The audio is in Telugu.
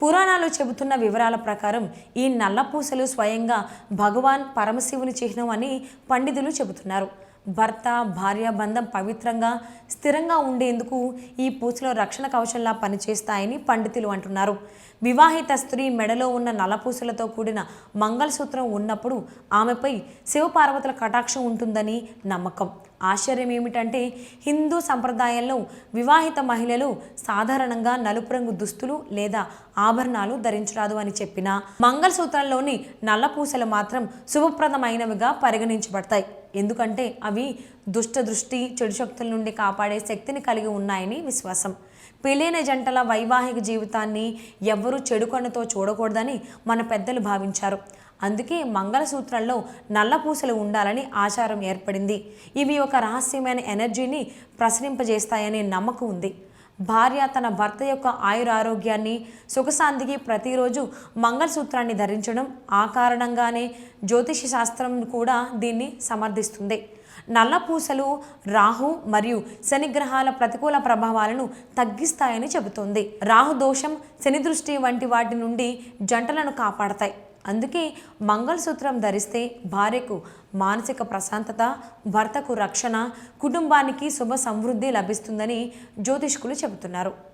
పురాణాలు చెబుతున్న వివరాల ప్రకారం ఈ నల్లపూసలు స్వయంగా భగవాన్ పరమశివుని చిహ్నం అని పండితులు చెబుతున్నారు. భర్త భార్య బంధం పవిత్రంగా స్థిరంగా ఉండేందుకు ఈ పూసలు రక్షణ కవచంలా పనిచేస్తాయని పండితులు అంటున్నారు. వివాహిత స్త్రీ మెడలో ఉన్న నల్లపూసలతో కూడిన మంగళసూత్రం ఉన్నప్పుడు ఆమెపై శివపార్వతుల కటాక్షం ఉంటుందని నమ్మకం. ఆశ్చర్యం ఏమిటంటే హిందూ సంప్రదాయంలో వివాహిత మహిళలు సాధారణంగా నలుపు రంగు దుస్తులు లేదా ఆభరణాలు ధరించరాదు అని చెప్పిన మంగళసూత్రంలోని నల్లపూసలు మాత్రం శుభప్రదమైనవిగా పరిగణించబడతాయి. ఎందుకంటే అవి దుష్ట దృష్టి చెడు శక్తుల నుండి కాపాడే శక్తిని కలిగి ఉన్నాయని విశ్వాసం. పెళ్ళైన జంటల వైవాహిక జీవితాన్ని ఎవ్వరూ చెడు కన్నుతో చూడకూడదని మన పెద్దలు భావించారు. అందుకే మంగళసూత్రంలో నల్లపూసలు ఉండాలని ఆచారం ఏర్పడింది. ఇవి ఒక రహస్యమైన ఎనర్జీని ప్రసరింపజేస్తాయనే నమ్మకం ఉంది. భార్య తన భర్త యొక్క ఆయురారోగ్యాన్ని సుఖశాంతికి ప్రతిరోజు మంగళసూత్రాన్ని ధరించడం, ఆ కారణంగానే జ్యోతిష శాస్త్రం కూడా దీన్ని సమర్థిస్తుంది. నల్లపూసలు రాహు మరియు శని గ్రహాల ప్రతికూల ప్రభావాలను తగ్గిస్తాయని చెబుతోంది. రాహు దోషం, శని దృష్టి వంటి వాటి నుండి జంటలను కాపాడతాయి. అందుకే మంగళసూత్రం ధరిస్తే భార్యకు మానసిక ప్రశాంతత, భర్తకు రక్షణ, కుటుంబానికి శుభ సమృద్ధి లభిస్తుందని జ్యోతిష్కులు చెబుతున్నారు.